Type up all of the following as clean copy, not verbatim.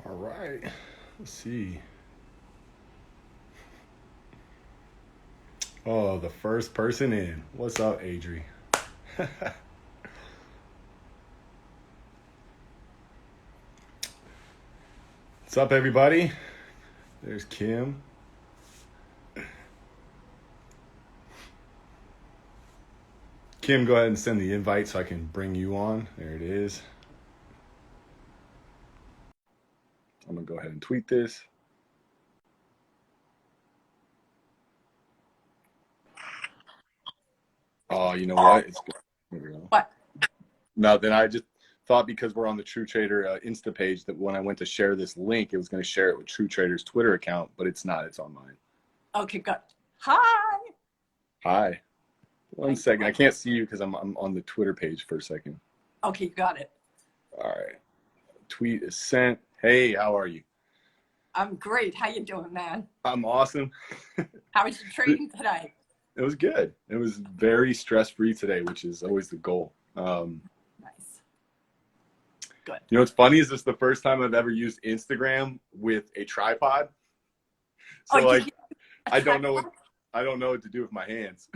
All right. Let's see. Oh, the first person in. What's up, Adri? What's up, everybody? There's Kim. Kim, go ahead and send the invite so I can bring you on. There it is. I'm going to go ahead and tweet this. Oh, you know what? It's good. There we go. What? No, then I just thought because we're on the True Trader Insta page that when I went to share this link, it was going to share it with True Trader's Twitter account, but it's not. It's on mine. Okay, good. Hi. Hi. One second. I can't see you because I'm on the Twitter page for a second. Okay, you got it. All right. Tweet is sent. Hey, how are you? I'm great. How you doing, man? I'm awesome. How was your trading today? It was good. It was very stress-free today, which is always the goal. Nice. Good. You know what's funny is this is the first time I've ever used Instagram with a tripod. So like, I don't know what to do with my hands.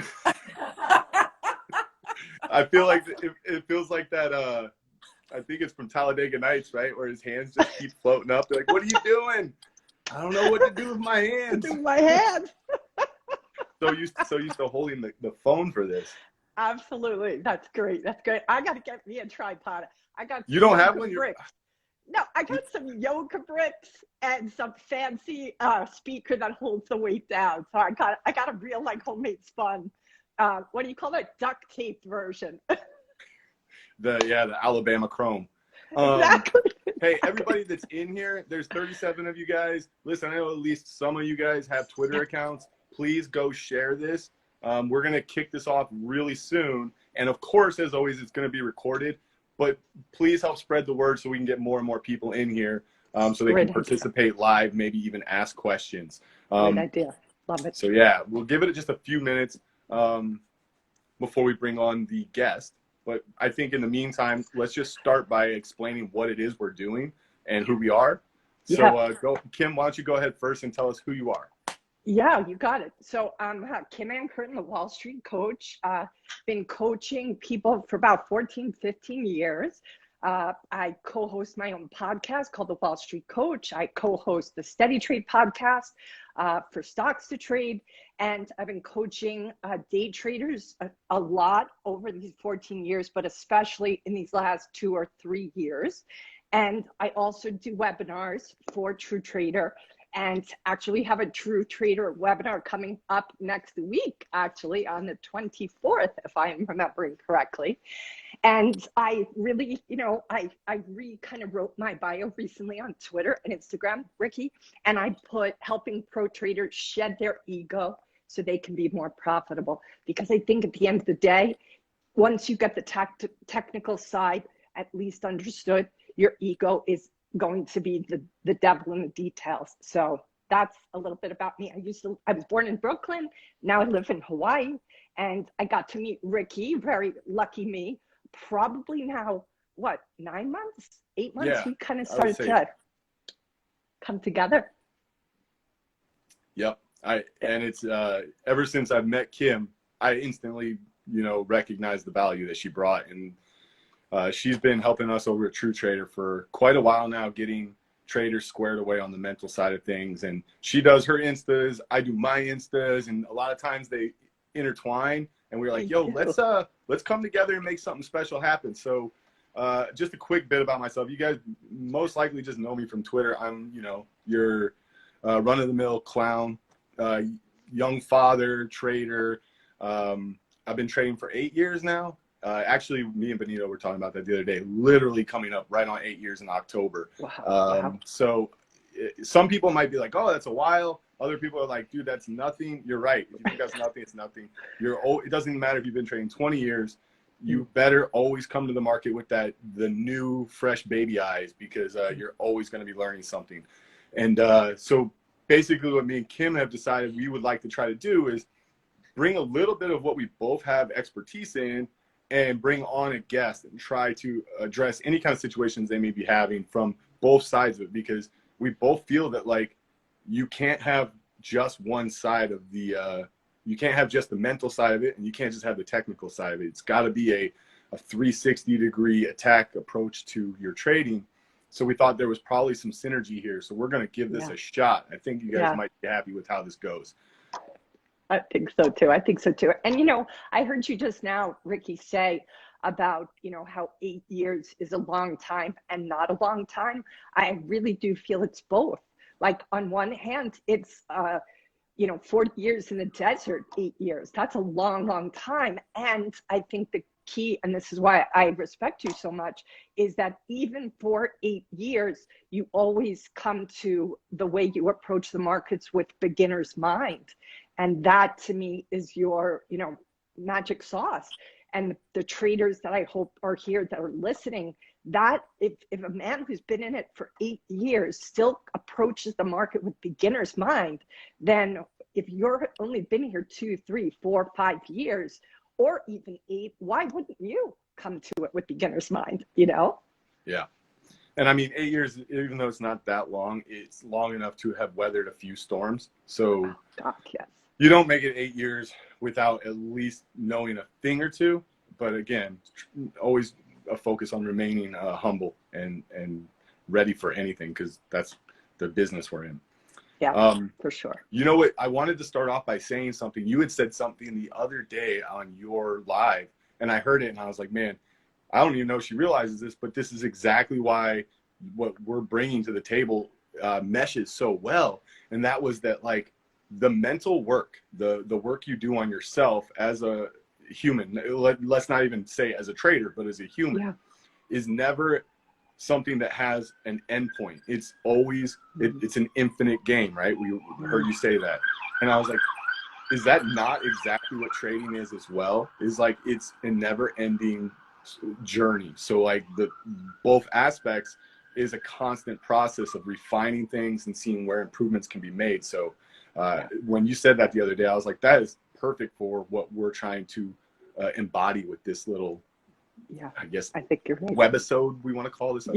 I feel like it feels like that. I think it's from Talladega Nights, right? Where his hands just keep floating up. They're like, "What are you doing?" I don't know what to do with my hands. Do my hands. So used to holding the phone for this. Absolutely, that's great. That's great. I got to get me a tripod. I got. You don't have one. No, I got some yoga bricks and some fancy speaker that holds the weight down. So I got a real like homemade spun. What do you call it? Duct tape version. The Alabama Chrome. Exactly. Hey, everybody that's in here, there's 37 of you guys. Listen, I know at least some of you guys have Twitter accounts. Please go share this. We're going to kick this off really soon. And of course, as always, it's going to be recorded. But please help spread the word so we can get more and more people in here so they can participate live, maybe even ask questions. Great idea. Love it. So yeah, we'll give it just a few minutes before we bring on the guest. But I think in the meantime, let's just start by explaining what it is we're doing and who we are. So Kim, why don't you go ahead first and tell us who you are? Yeah, you got it. So I'm Kim Ann Curtin, the Wall Street coach. Been coaching people for about 14, 15 years. I co-host my own podcast called The Wall Street Coach. I co-host the Steady Trade podcast for Stocks to Trade. And I've been coaching day traders a lot over these 14 years, but especially in these last 2 or 3 years. And I also do webinars for True Trader. And actually have a True Trader webinar coming up next week, actually on the 24th, if I'm remembering correctly. And I really, I kind of wrote my bio recently on Twitter and Instagram, Ricky, and I put helping pro traders shed their ego so they can be more profitable. Because I think at the end of the day, once you get the technical side at least understood, your ego is going to be the devil in the details. So that's a little bit about me. I was born in Brooklyn. Now I live in Hawaii, and I got to meet Ricky, very lucky me, probably now, 9 months, 8 months? Yeah, we kind of started to come together. Yep. And it's ever since I've met Kim, I instantly, recognized the value that she brought. And she's been helping us over at True Trader for quite a while now, getting traders squared away on the mental side of things. And she does her Instas, I do my Instas, and a lot of times they intertwine. And we're like, yo, let's come together and make something special happen. So just a quick bit about myself. You guys most likely just know me from Twitter. I'm, your run-of-the-mill clown, young father, trader. I've been trading for 8 years now. Actually, me and Benito were talking about that the other day, literally coming up right on 8 years in October. Wow. So some people might be like, oh, that's a while. Other people are like, dude, that's nothing. You're right. If you think that's nothing, it's nothing. It doesn't even matter if you've been trading 20 years. You better always come to the market with the new, fresh baby eyes, because you're always going to be learning something. And so basically what me and Kim have decided we would like to try to do is bring a little bit of what we both have expertise in and bring on a guest and try to address any kind of situations they may be having from both sides of it, because we both feel that like you can't have just one side of the you can't have just the mental side of it, and you can't just have the technical side of it. It's got to be a 360-degree attack approach to your trading. So we thought there was probably some synergy here. So we're going to give this a shot. I think you guys might be happy with how this goes. I think so too. I think so too. And, you know, I heard you just now, Ricky, say about, you know, how 8 years is a long time and not a long time. I really do feel it's both. Like on one hand, it's, you know, 40 years in the desert, 8 years. That's a long, long time. And I think the key, and this is why I respect you so much, is that even for 8 years, you always come to the way you approach the markets with beginner's mind. And that to me is your, you know, magic sauce. And the traders that I hope are here that are listening, that if a man who's been in it for 8 years still approaches the market with beginner's mind, then if you're only been here 2, 3, 4, 5 years, or even 8, why wouldn't you come to it with beginner's mind, you know? Yeah. And I mean, 8 years, even though it's not that long, it's long enough to have weathered a few storms. So Yes. You don't make it 8 years without at least knowing a thing or two. But again, always a focus on remaining humble and ready for anything, because that's the business we're in. Yeah, for sure. You know what? I wanted to start off by saying something. You had said something the other day on your live, and I heard it, and I was like, man, I don't even know if she realizes this, but this is exactly why what we're bringing to the table meshes so well. And that was that, like, the mental work, the work you do on yourself as a human, let's not even say as a trader, but as a human, is never something that has an end point. It's always, it's an infinite game, right? We heard you say that. And I was like, is that not exactly what trading is as well? Is like, it's a never ending journey. So like both aspects is a constant process of refining things and seeing where improvements can be made. So when you said that the other day, I was like, that is perfect for what we're trying to embody with this little, I guess, I think you're right. Webisode, we want to call this.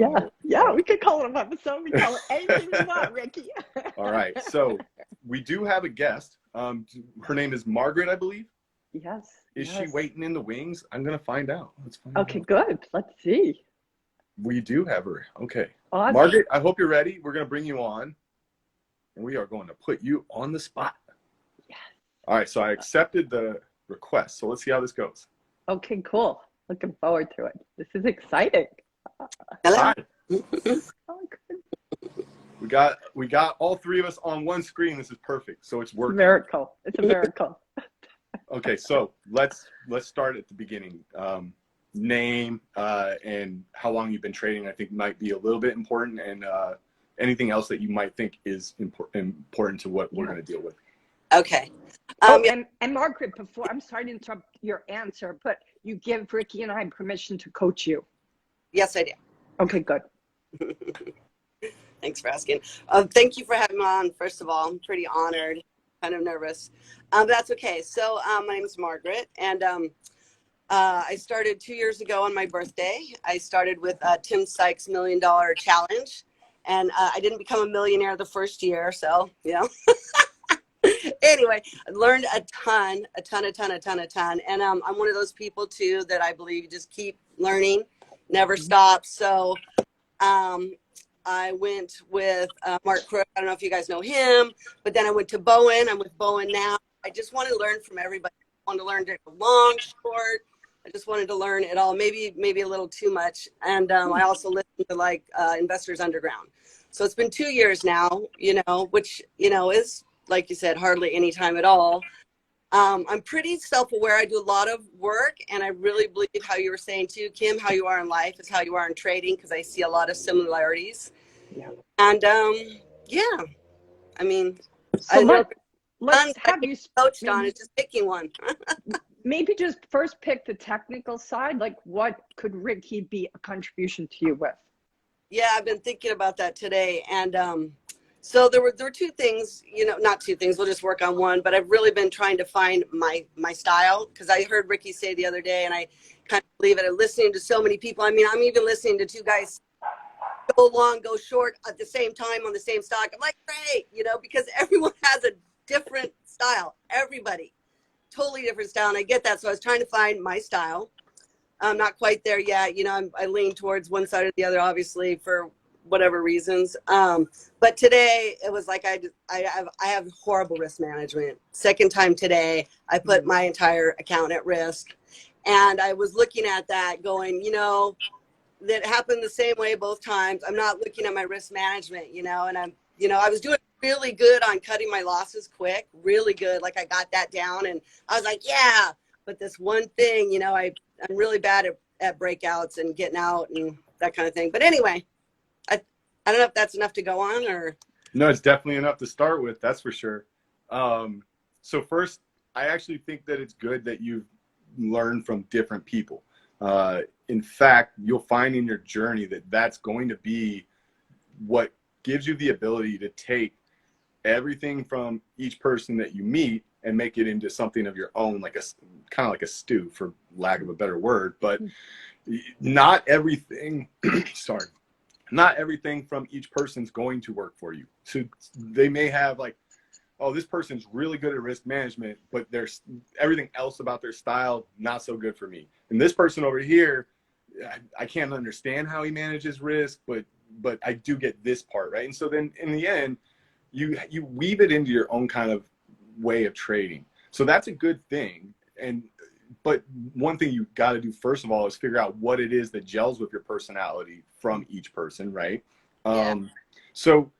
Yeah, we could call it a webisode. We call it anything we want, Ricky. All right. So we do have a guest. Her name is Margaret, I believe. Yes. Is she waiting in the wings? I'm going to find out. Let's find out. Okay, out. Good. Let's see. We do have her. Okay. Awesome. Margaret, I hope you're ready. We're going to bring you on, and we are going to put you on the spot. Yes. All right. So I accepted the request. So let's see how this goes. Okay, cool. Looking forward to it. This is exciting. Hello. Hi. Oh, good. We got all three of us on one screen. This is perfect. So it's working. Miracle. It's a miracle. Okay, so let's start at the beginning. Name and how long you've been trading, I think, might be a little bit important, and anything else that you might think is important to what we're going to deal with. Okay. And Margaret, before, I'm sorry to interrupt your answer, but you give Ricky and I permission to coach you. Yes, I do. Okay, good. Thanks for asking. Thank you for having me on. First of all, I'm pretty honored, kind of nervous. But that's okay. So my name is Margaret, and I started 2 years ago on my birthday. I started with Tim Sykes' $1 Million Challenge, and I didn't become a millionaire the first year, so, you know. Anyway, I learned a ton. And I'm one of those people, too, that I believe you just keep learning, never stop. So I went with Mark Crook. I don't know if you guys know him, but then I went to Bowen. I'm with Bowen now. I just want to learn from everybody. I want to learn long, short. I just wanted to learn it all, maybe a little too much. And I also listen to like Investors Underground. So it's been 2 years now, you know, which, you know, is, like you said, hardly any time at all. I'm pretty self-aware. I do a lot of work, and I really believe how you were saying too, Kim, how you are in life is how you are in trading, because I see a lot of similarities. Yeah. And yeah, I mean, so let's have you coached on is just picking one. Maybe just first pick the technical side. Like, what could Ricky be a contribution to you with? Yeah, I've been thinking about that today, and so there were two things, you know, not two things, we'll just work on one, but I've really been trying to find my style, because I heard Ricky say the other day, and I kind of believe it, I'm listening to so many people. I mean, I'm even listening to two guys go long, go short at the same time on the same stock. I'm like, great, you know, because everyone has a different style. Everybody, totally different style. And I get that. So I was trying to find my style. I'm not quite there yet. You know, I lean towards one side or the other, obviously, for whatever reasons. But today it was like I have horrible risk management. Second time today, I put my entire account at risk. And I was looking at that going, you know, that happened the same way both times. I'm not looking at my risk management, you know, and I was doing really good on cutting my losses quick, really good. Like I got that down and I was like, yeah, but this one thing, you know, I'm really bad at breakouts and getting out and that kind of thing. But anyway, I don't know if that's enough to go on or. No, it's definitely enough to start with. That's for sure. So first, I actually think that it's good that you've learned from different people. In fact, you'll find in your journey that that's going to be what gives you the ability to take everything from each person that you meet and make it into something of your own, like a kind of like a stew, for lack of a better word. But not everything, sorry, not everything from each person's going to work for you. So they may have like, oh, this person's really good at risk management, but there's everything else about their style not so good for me. And this person over here, I can't understand how he manages risk, but I do get this part, right? And so then in the end, you weave it into your own kind of way of trading. So that's a good thing. But one thing you got to do first of all is figure out what it is that gels with your personality from each person, right? Yeah. So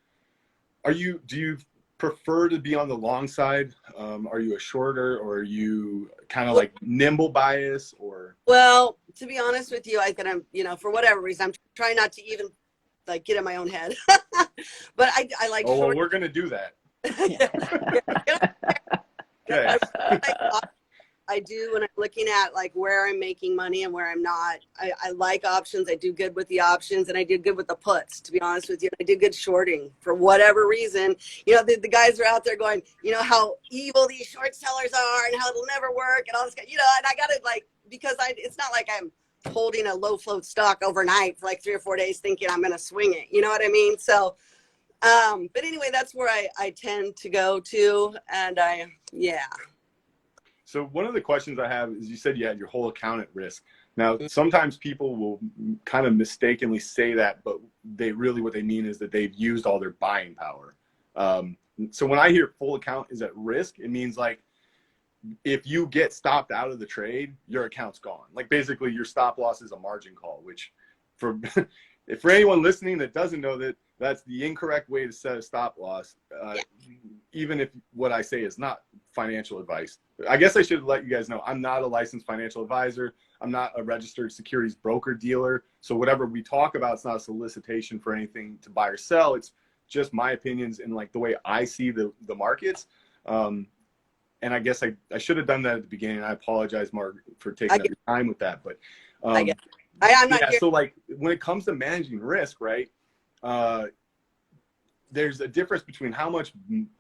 do you prefer to be on the long side? Are you a shorter, or are you kind of like nimble bias, or? Well, to be honest with you, I think I'm, you know, for whatever reason, I'm trying not to even like get in my own head. But I like. Oh, well, we're gonna do that. Okay. I do when I'm looking at like where I'm making money and where I'm not. I like options. I do good with the options, and I did good with the puts, to be honest with you. I did good shorting for whatever reason. You know, the guys are out there going, you know, how evil these short sellers are and how it'll never work and all this, you know, and I got to like, because it's not like I'm holding a low float stock overnight for like 3 or 4 days thinking I'm going to swing it. You know what I mean? So, but anyway, that's where I tend to go to. And yeah. So one of the questions I have is, you said you had your whole account at risk. Now, sometimes people will kind of mistakenly say that, but what they mean is that they've used all their buying power. So when I hear full account is at risk, it means like if you get stopped out of the trade, your account's gone. Like basically your stop loss is a margin call, which for anyone listening that doesn't know that, that's the incorrect way to set a stop loss. Even if what I say is not financial advice. I guess I should let you guys know I'm not a licensed financial advisor. I'm not a registered securities broker dealer. So whatever we talk about, it's not a solicitation for anything to buy or sell. It's just my opinions and like the way I see the markets. And I guess I should have done that at the beginning. I apologize, Margaret, for taking up your time with that. But I'm not here. So like when it comes to managing risk, right? There's a difference between how much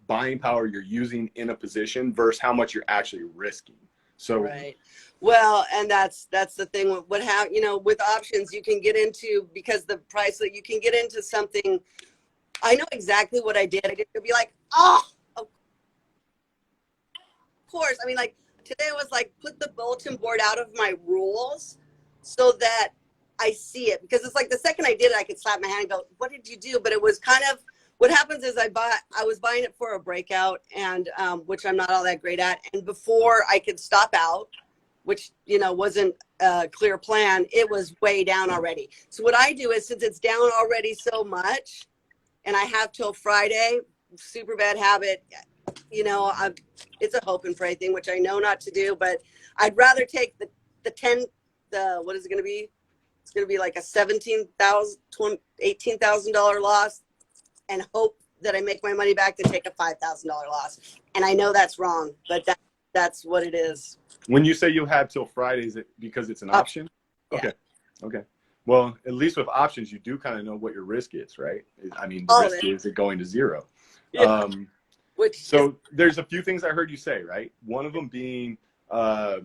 buying power you're using in a position versus how much you're actually risking. So right. Well, and that's the thing. You know, with options, you can get into, because the price that you can get into something. I know exactly what I did. I did be like, oh, of course. I mean, like today was like put the bulletin board out of my rules so that I see it, because it's like the second I did it, I could slap my hand and go, what did you do? But it was kind of, what happens is I was buying it for a breakout, and which I'm not all that great at. And before I could stop out, which, you know, wasn't a clear plan, it was way down already. So what I do is, since it's down already so much and I have till Friday, super bad habit, you know, it's a hope and pray thing, which I know not to do, but I'd rather take the what is it going to be? It's going to be like a $18,000 loss and hope that I make my money back to take a $5,000 loss. And I know that's wrong, but that's what it is. When you say you have till Friday, is it because it's an option? Yeah. Okay. Okay. Well, at least with options, you do kind of know what your risk is, right? I mean, the risk is it going to zero. Yeah. There's a few things I heard you say, right? One of them being, I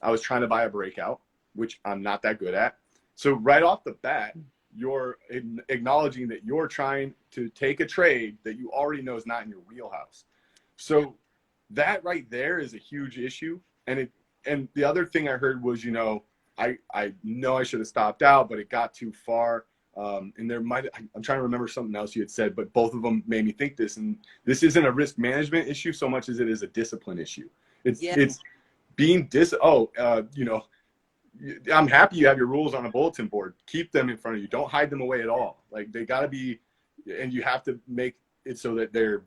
was trying to buy a breakout, which I'm not that good at. So right off the bat, you're acknowledging that you're trying to take a trade that you already know is not in your wheelhouse. So that right there is a huge issue. And the other thing I heard was, you know, I know I should have stopped out, but it got too far. And I'm trying to remember something else you had said, but both of them made me think this. And this isn't a risk management issue so much as it is a discipline issue. It's being you know, I'm happy you have your rules on a bulletin board. Keep them in front of you. Don't hide them away at all. Like, they got to be, and you have to make it so that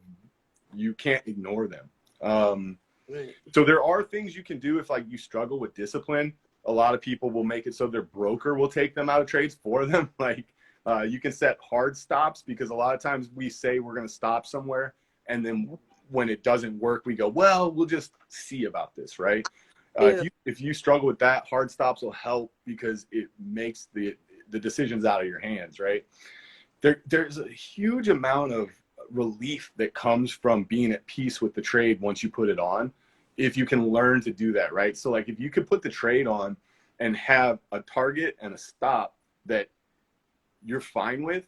you can't ignore them. Right. So there are things you can do if, like, you struggle with discipline. A lot of people will make it so their broker will take them out of trades for them. Like, you can set hard stops, because a lot of times we say we're going to stop somewhere, and then when it doesn't work, we go, well, we'll just see about this, right? If you struggle with that, hard stops will help, because it makes the decisions out of your hands, right? There's a huge amount of relief that comes from being at peace with the trade once you put it on, if you can learn to do that, right? So, like, if you could put the trade on and have a target and a stop that you're fine with,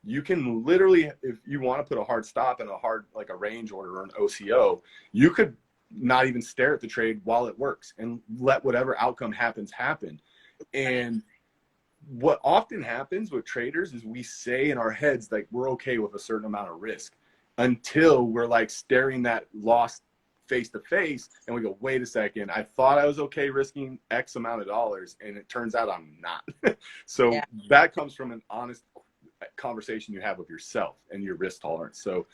you can literally, if you want to put a hard stop and like a range order or an OCO, you could not even stare at the trade while it works and let whatever outcome happens happen. And what often happens with traders is we say in our heads, like, we're okay with a certain amount of risk, until we're, like, staring that loss face to face, and we go, wait a second, I thought I was okay risking X amount of dollars, and it turns out I'm not. So that comes from an honest conversation you have with yourself and your risk tolerance. So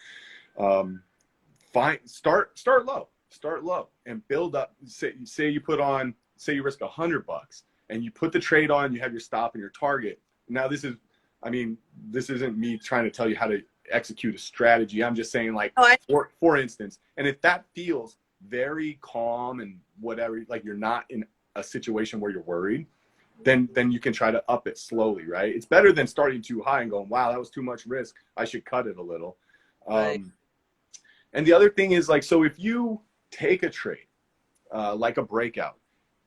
start low and build up. Say you put on, say you risk $100 and you put the trade on, you have your stop and your target. Now this isn't me trying to tell you how to execute a strategy. I'm just saying, like, for instance, and if that feels very calm and whatever, like you're not in a situation where you're worried, then you can try to up it slowly, right? It's better than starting too high and going, wow, that was too much risk, I should cut it a little. Right. And the other thing is, like, so if you take a trade, like a breakout,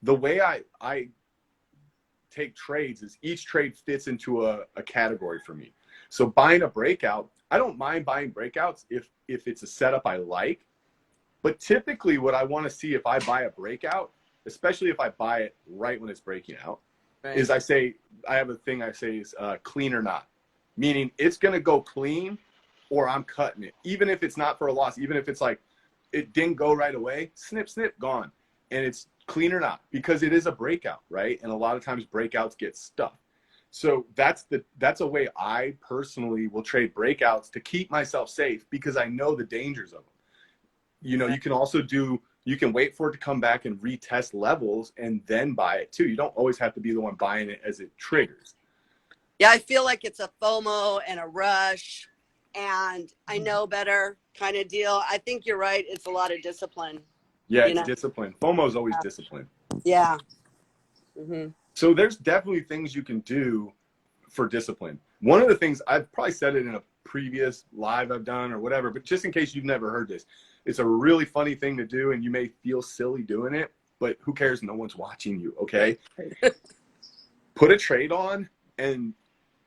the way I take trades is each trade fits into a category for me. So buying a breakout, I don't mind buying breakouts if it's a setup I like, but typically what I want to see if I buy a breakout, especially if I buy it right when it's breaking out, is I have a thing I say is clean or not, meaning it's going to go clean or I'm cutting it, even if it's not for a loss, even if it's like it didn't go right away, snip, snip, gone. And it's clean or not, because it is a breakout, right? And a lot of times breakouts get stuck. So that's a way I personally will trade breakouts to keep myself safe, because I know the dangers of them. You know, you can wait for it to come back and retest levels and then buy it too. You don't always have to be the one buying it as it triggers. Yeah, I feel like it's a FOMO and a rush and I know better kind of deal. I think you're right. It's a lot of discipline. Yeah, it's discipline. FOMO is always discipline. Yeah. Mm-hmm. So there's definitely things you can do for discipline. One of the things, I've probably said it in a previous live I've done or whatever, but just in case you've never heard this, it's a really funny thing to do and you may feel silly doing it, but who cares? No one's watching you, okay? Put a trade on and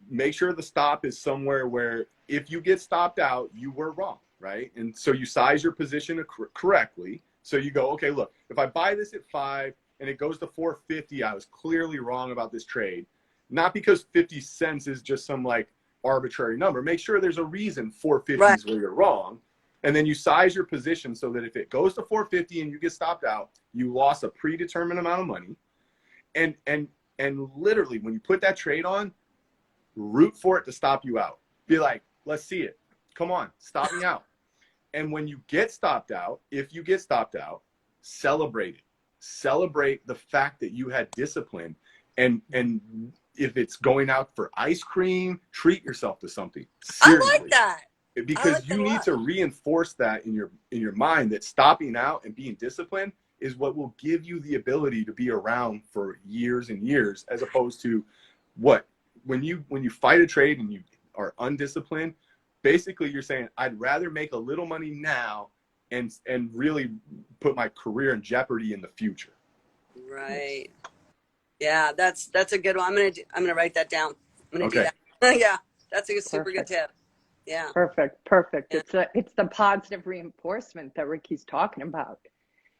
make sure the stop is somewhere where if you get stopped out, you were wrong, right? And so you size your position correctly. So you go, okay, look, if I buy this at 5 and it goes to 4.50, I was clearly wrong about this trade. Not because 50 cents is just some like arbitrary number. Make sure there's a reason 4.50 is where you're wrong. And then you size your position so that if it goes to 4.50 and you get stopped out, you lost a predetermined amount of money. And literally when you put that trade on, root for it to stop you out. Be like, let's see it. Come on, stop me out. And when you get stopped out, if you get stopped out, celebrate it. Celebrate the fact that you had discipline. And if it's going out for ice cream, treat yourself to something. Seriously. I like that. Because you need to reinforce that in your mind, that stopping out and being disciplined is what will give you the ability to be around for years and years, as opposed to when you fight a trade and you are undisciplined, basically you're saying, I'd rather make a little money now and really put my career in jeopardy in the future. Right. Yeah, that's a good one. I'm gonna write that down. I'm gonna do that. Yeah, that's a super good Perfect. tip. Yeah. Perfect. Yeah. It's the positive reinforcement that Ricky's talking about.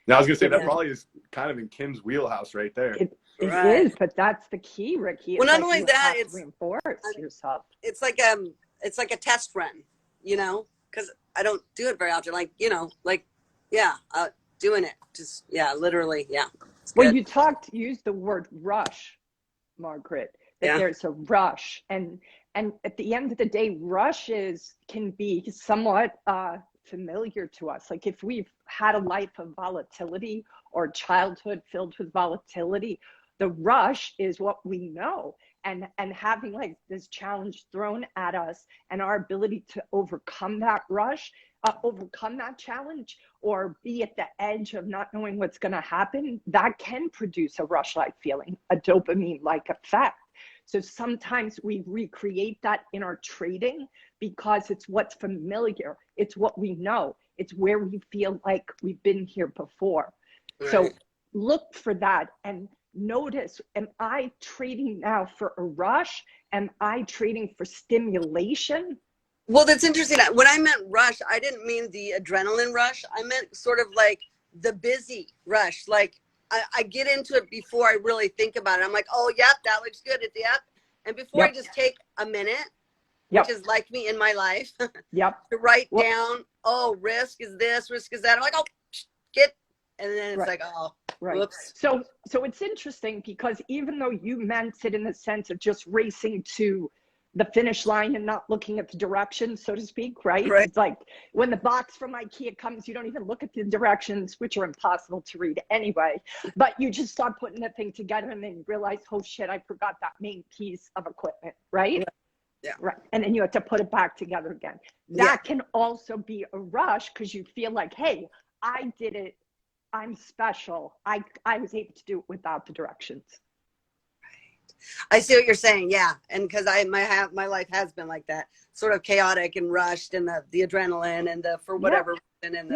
Now I was gonna say that Yeah. probably is kind of in Kim's wheelhouse right there. It Right. is, but that's the key, Ricky. Well, It's not like only you that, have to reinforce yourself. it's like a test run, you know, because I don't do it very often. Like, you know, like, yeah, doing it, just literally, yeah. It's Well, good. you used the word rush, Margaret, that Yeah. there's a rush. And at the end of the day, rushes can be somewhat familiar to us. Like if we've had a life of volatility or childhood filled with volatility, the rush is what we know. And having like this challenge thrown at us and our ability to overcome that rush, overcome that challenge, or be at the edge of not knowing what's going to happen, that can produce a rush-like feeling, a dopamine-like effect. So sometimes we recreate that in our trading because it's what's familiar. It's what we know. It's where we feel like we've been here before. Right. So look for that and notice, am I trading now for a rush? Am I trading for stimulation? Well, that's interesting. When I meant rush, I didn't mean the adrenaline rush. I meant sort of like the busy rush. Like I get into it before I really think about it. I'm like, oh, yep, that looks good. It's yep. And before I just take a minute, which is like me in my life, to write down, oh, risk is this, risk is that. I'm like, oh, and then it's like, oh, whoops. So it's interesting because even though you meant it in the sense of just racing to the finish line and not looking at the directions, so to speak, right? It's like when the box from IKEA comes, you don't even look at the directions, which are impossible to read anyway, but you just start putting the thing together and then you realize, oh shit, I forgot that main piece of equipment, right? Yeah. Right. And then you have to put it back together again. That can also be a rush because you feel like, hey, I did it. I'm special. I was able to do it without the directions. I see what you're saying. Yeah. And because my life has been like that, sort of chaotic and rushed, and the adrenaline and the, for whatever reason.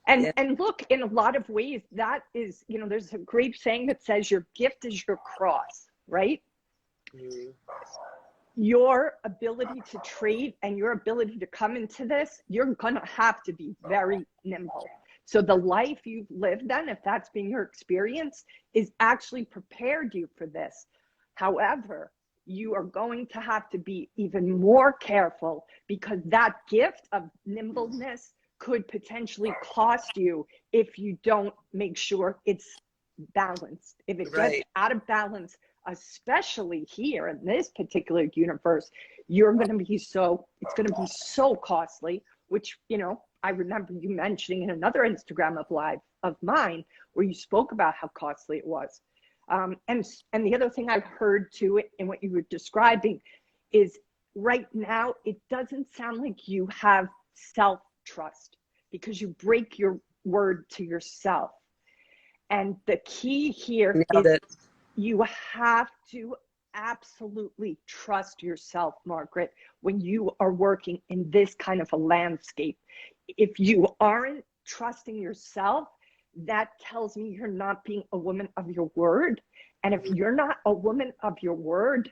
And and look, in a lot of ways, that is, you know, there's a great saying that says your gift is your cross, right? Mm-hmm. Your ability to trade and your ability to come into this, you're going to have to be very nimble. So the life you've lived then, if that's been your experience, is actually prepared you for this. However, you are going to have to be even more careful because that gift of nimbleness could potentially cost you if you don't make sure it's balanced. If it gets out of balance, especially here in this particular universe, it's going to be so costly, which, you know, I remember you mentioning in another Instagram live of mine where you spoke about how costly it was. And the other thing I've heard too in what you were describing is right now, it doesn't sound like you have self-trust because you break your word to yourself. And the key here is you have to absolutely trust yourself, Margaret, when you are working in this kind of a landscape. If you aren't trusting yourself, that tells me you're not being a woman of your word. And if you're not a woman of your word,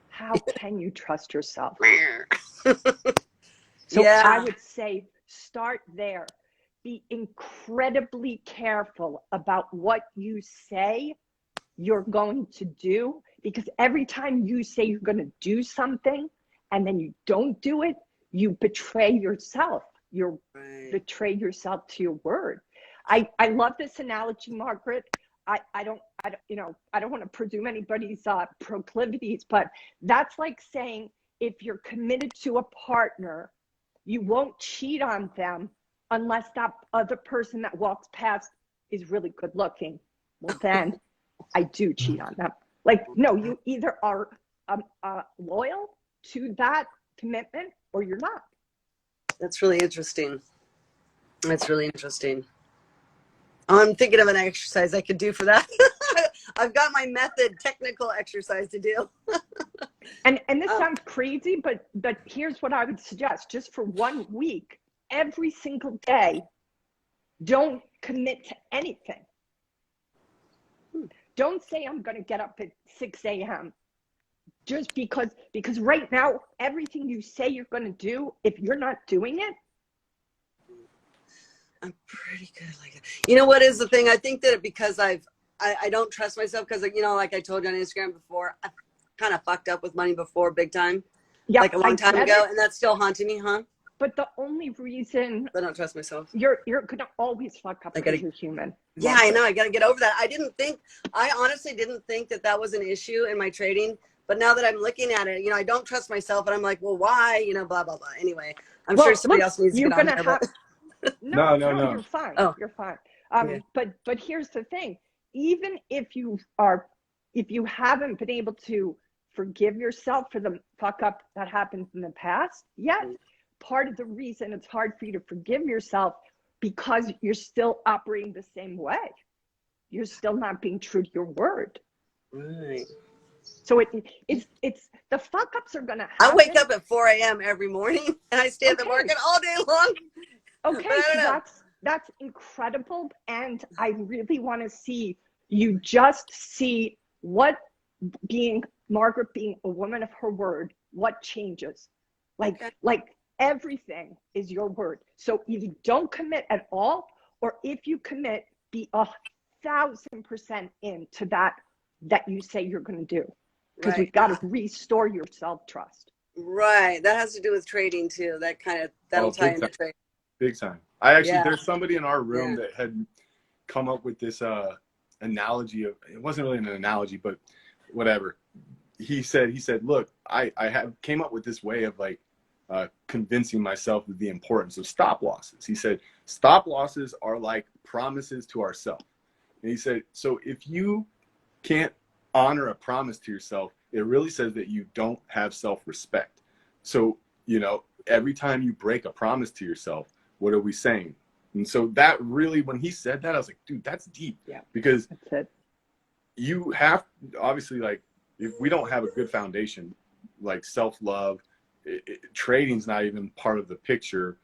how can you trust yourself? So I would say start there. Be incredibly careful about what you say you're going to do, because every time you say you're going to do something and then you don't do it, you betray yourself. You betray yourself to your word. I love this analogy, Margaret. I don't want to presume anybody's proclivities, but that's like saying if you're committed to a partner, you won't cheat on them unless that other person that walks past is really good looking. Well, then I do cheat on them. Like, no, you either are loyal to that commitment or you're not. That's really interesting. That's really interesting. I'm thinking of an exercise I could do for that. I've got my method technical exercise to do. And this sounds crazy, but here's what I would suggest. Just for 1 week, every single day, don't commit to anything. Don't say I'm going to get up at 6 a.m. just because right now, everything you say you're going to do, if you're not doing it. I'm pretty good like that. You know what is the thing? I think that because I don't trust myself because, you know, like I told you on Instagram before, I kind of fucked up with money before big time. Yeah, like a long time ago, and that's still haunting me, huh? But the only reason I don't trust myself. You're gonna always fuck up because you're human. Yeah, I know. I gotta get over that. I honestly didn't think that was an issue in my trading. But now that I'm looking at it, you know, I don't trust myself, and I'm like, well, why? You know, blah blah blah. Anyway, I'm sure somebody else needs to get on there. No, you're fine. Oh. You're fine. Yeah. But here's the thing: even if you haven't been able to forgive yourself for the fuck up that happened in the past yet, part of the reason it's hard for you to forgive yourself because you're still operating the same way. You're still not being true to your word. Right. So it's the fuck ups are gonna happen. I wake up at 4 a.m. every morning and I stay at the market all day long. Okay, so that's incredible, and I really want to see you just see what Margaret being a woman of her word, what changes. Like everything is your word. So if you don't commit at all, or if you commit, be 1,000% into that you say you're going to do, because we've got to restore your self-trust. Right. That has to do with trading too. That'll tie into trading. Big time. There's somebody in our room that had come up with this analogy of, it wasn't really an analogy, but whatever. He said, look, I came up with this way of like convincing myself of the importance of stop losses. He said, stop losses are like promises to ourselves. And he said, so if you can't honor a promise to yourself, it really says that you don't have self-respect. So, you know, every time you break a promise to yourself, what are we saying? And so that really, when he said that, I was like, dude, that's deep. Yeah. Because you have, obviously, like, if we don't have a good foundation, like self-love, trading's not even part of the picture,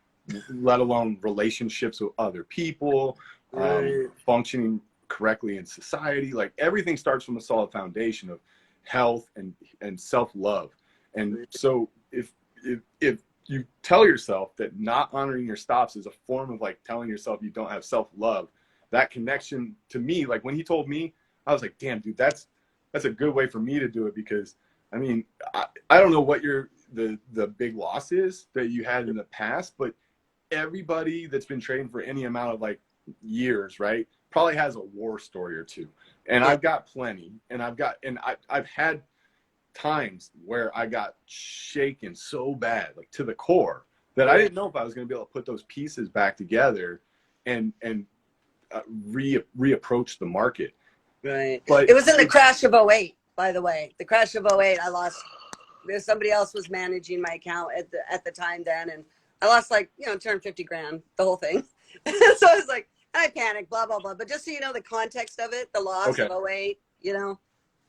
let alone relationships with other people, functioning correctly in society. Like, everything starts from a solid foundation of health and self-love. And so if you tell yourself that not honoring your stops is a form of like telling yourself you don't have self-love, that connection to me, like when he told me, I was like, damn, dude, that's a good way for me to do it. Because I mean, I don't know what the big loss is that you had in the past, but everybody that's been trading for any amount of like years, right, probably has a war story or two. And I've got plenty, and I've had times where I got shaken so bad, like to the core, that I didn't know if I was going to be able to put those pieces back together and reapproach the market. Right. But it was in the crash of 08, by the way. The crash of 08, I lost. There's somebody else was managing my account at the time then, and I lost like, you know, $250,000, the whole thing. So I was like, I panicked, blah blah blah. But just so you know the context of it, the loss of 08, you know.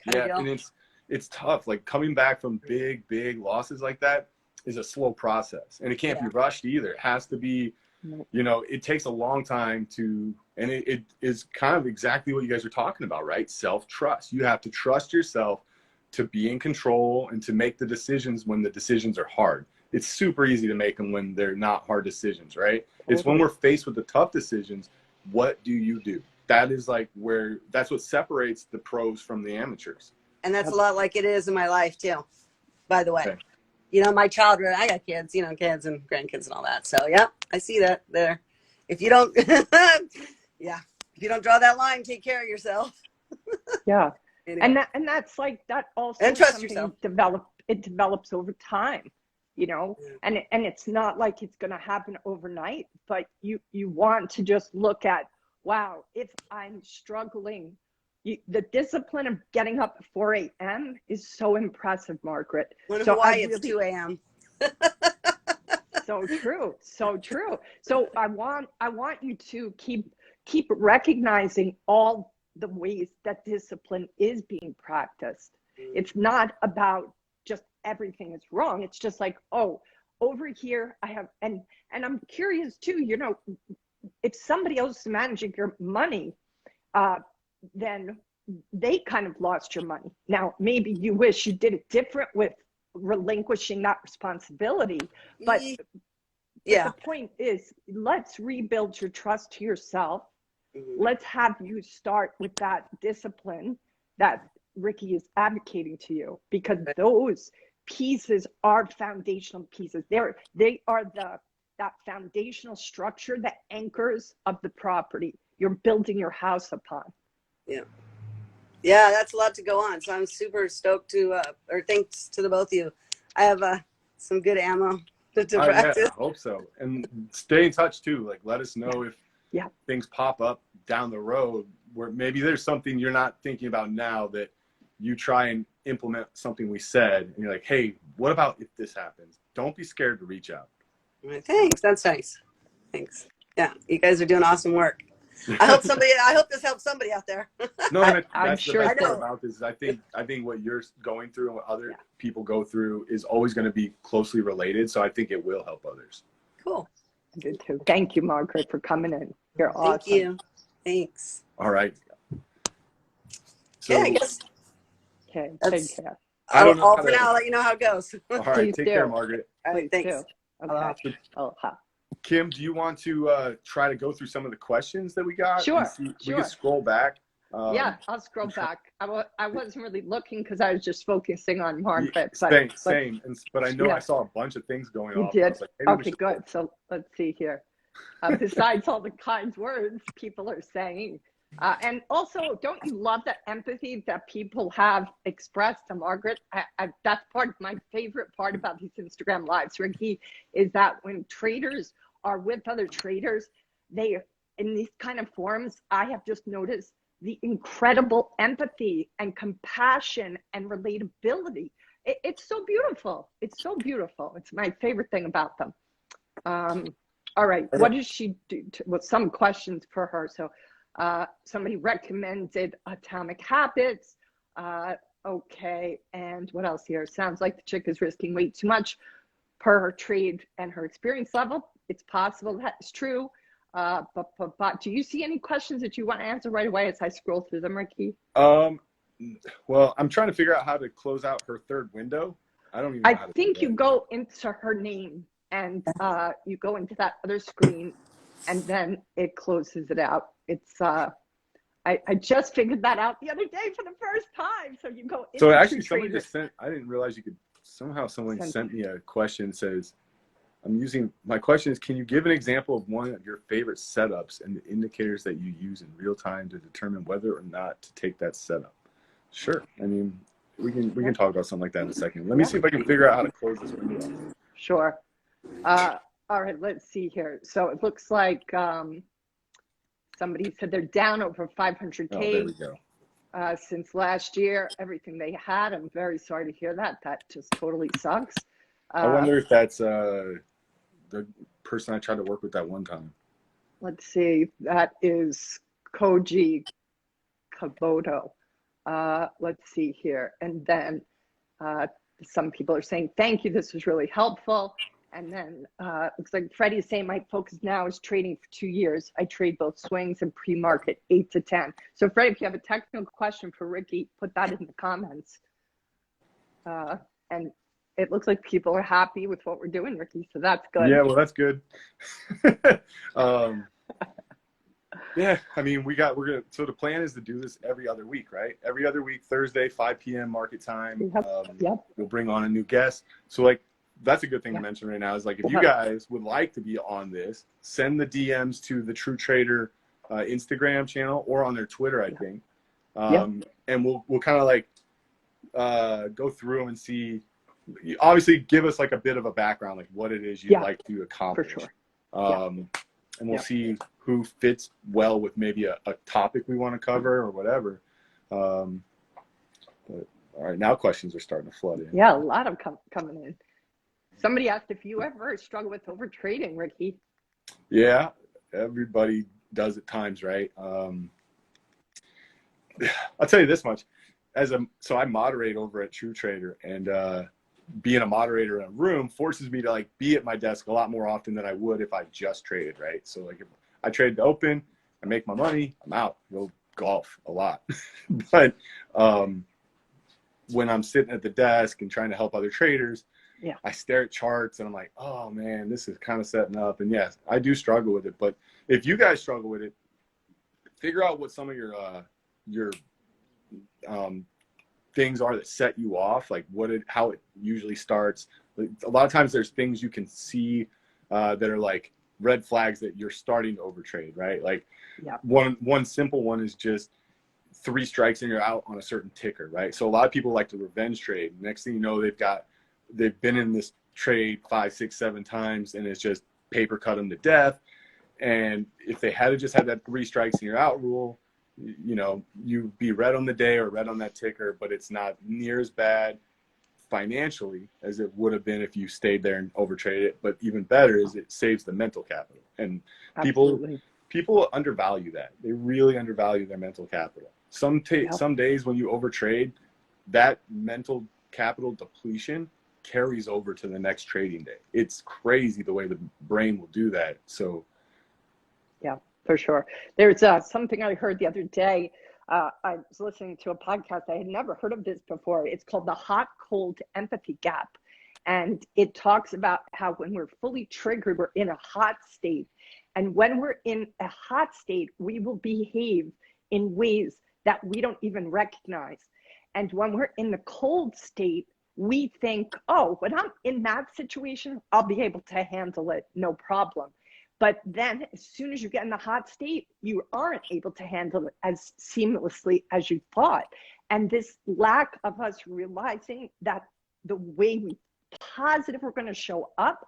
And it's tough. Like, coming back from big losses like that is a slow process, and it can't be rushed either. It has to be, you know, it takes a long time to, and it is kind of exactly what you guys are talking about, right? Self-trust. You have to trust yourself to be in control and to make the decisions when the decisions are hard. It's super easy to make them when they're not hard decisions, right? It's when we're faced with the tough decisions, what do you do? That is like that's what separates the pros from the amateurs. And that's a lot like it is in my life too, by the way. Okay. You know, my childhood, I got kids, you know, kids and grandkids and all that. So yeah, I see that there. If you don't, if you don't draw that line, take care of yourself. Yeah. Anyway. And that's like, that also and trust yourself. It develops over time, you know, and it's not like it's going to happen overnight, but you want to just look at, wow, if I'm struggling, the discipline of getting up at 4 a.m. is so impressive, Margaret. When in Hawaii, it's 2 a.m. So true. So I want you to keep recognizing all the ways that discipline is being practiced. It's not about just everything is wrong. It's just like, oh, over here I have, and I'm curious too, you know, if somebody else is managing your money, then they kind of lost your money. Now, maybe you wish you did it different with relinquishing that responsibility, but yeah, the point is, let's rebuild your trust to yourself. mm-hmm. Let's have you start with that discipline that Ricky is advocating to you, because those pieces are foundational pieces. They are that foundational structure, the anchors of the property you're building your house upon. Yeah, that's a lot to go on. So I'm super stoked to, or thanks to the both of you. I have some good ammo to practice. Yeah, I hope so. And stay in touch too. Like, let us know if things pop up down the road where maybe there's something you're not thinking about now that you try and implement something we said. And you're like, hey, what about if this happens? Don't be scared to reach out. Thanks. That's nice. Thanks. Yeah, you guys are doing awesome work. I hope this helps somebody out there. No, I'm that's sure the best part about this is I think what you're going through and what other people go through is always going to be closely related. So I think it will help others. Cool. Good too. Thank you, Margaret, for coming in. You're awesome. Thank you. Thanks. All right. So, I guess. Okay, take care. I don't know. For now, I'll let you know how it goes. All right. Please Take do. care, Margaret. All right, thanks. Okay. Kim, do you want to try to go through some of the questions that we got? Sure. We can scroll back. Yeah, I'll scroll back. I wasn't really looking because I was just focusing on Margaret. Same. But I know I saw a bunch of things going on. You did? Like, okay, good. So let's see here. Besides all the kind words people are saying. And also, don't you love the empathy that people have expressed to Margaret? That's part of my favorite part about these Instagram lives, Ricky, is that when traders are with other traders, they, in these kind of forums, I have just noticed the incredible empathy and compassion and relatability. It's so beautiful. It's so beautiful. It's my favorite thing about them. All right, what does she do? Some questions for her. So somebody recommended Atomic Habits. Okay, and what else here? Sounds like the chick is risking way too much per her trade and her experience level. It's possible that's true. But do you see any questions that you want to answer right away as I scroll through them, Ricky? Well, I'm trying to figure out how to close out her third window. I don't even know how to think do you that. go into her name and you go into that other screen and then it closes it out. It's I just figured that out the other day for the first time. So you go into So actually somebody just sent, I didn't realize you could somehow someone sent me a question that says, my question is, can you give an example of one of your favorite setups and the indicators that you use in real time to determine whether or not to take that setup? Sure. I mean, we can talk about something like that in a second. Let me see if I can figure out how to close this window. Sure. All right, let's see here. So it looks like somebody said they're down over 500K. Oh, there we go. Since last year, everything they had. I'm very sorry to hear that. That just totally sucks. I wonder if that's the person I tried to work with that one time. Let's see. That is Koji Kaboto. Let's see here. And then some people are saying, thank you. This was really helpful. And then looks like Freddie's saying my focus now is trading for 2 years. I trade both swings and pre-market 8 to 10. So Freddie, if you have a technical question for Ricky, put that in the comments. And it looks like people are happy with what we're doing, Ricky. So that's good. Yeah, well, that's good. Yeah, I mean, so the plan is to do this every other week, right? Every other week, Thursday, 5 p.m. market time. Yep. We'll bring on a new guest. So like, that's a good thing to mention right now is like, if you guys would like to be on this, send the DMs to the True Trader Instagram channel or on their Twitter, I think. And we'll kind of like go through them and see, obviously give us like a bit of a background, like what it is you'd like to accomplish. For sure. And we'll see who fits well with maybe a topic we want to cover or whatever. But all right, now questions are starting to flood in. Yeah, a lot of coming in. Somebody asked if you ever struggle with over trading, Ricky. Yeah, everybody does at times, right? I'll tell you this much. So I moderate over at True Trader, and being a moderator in a room forces me to like be at my desk a lot more often than I would if I just traded, right? So like if I trade the open, I make my money, I'm out, go golf a lot. But when I'm sitting at the desk and trying to help other traders, I stare at charts and I'm like, oh man, this is kind of setting up. And yes, I do struggle with it. But if you guys struggle with it, figure out what some of your things are that set you off, like how it usually starts. Like, a lot of times there's things you can see that are like red flags that you're starting to overtrade, right? Like one simple one is just 3 strikes and you're out on a certain ticker, right? So a lot of people like to revenge trade. Next thing you know, they've been in this trade 5, 6, 7 times, and it's just paper cut them to death. And if they had just had that 3 strikes and you're out rule, you know, you'd be red on the day or red on that ticker, but it's not near as bad financially as it would have been if you stayed there and overtraded it. But even better is it saves the mental capital. And people undervalue that. They really undervalue their mental capital. Some days when you overtrade, that mental capital depletion carries over to the next trading day. It's crazy the way the brain will do that. So yeah, for sure. There's something I heard the other day. I was listening to a podcast. I had never heard of this before. It's called the hot cold empathy gap. And it talks about how when we're fully triggered, we're in a hot state. And when we're in a hot state, we will behave in ways that we don't even recognize. And when we're in the cold state, we think, oh, when I'm in that situation, I'll be able to handle it, no problem. But then as soon as you get in the hot state, you aren't able to handle it as seamlessly as you thought. And this lack of us realizing that the way we positive we're going to show up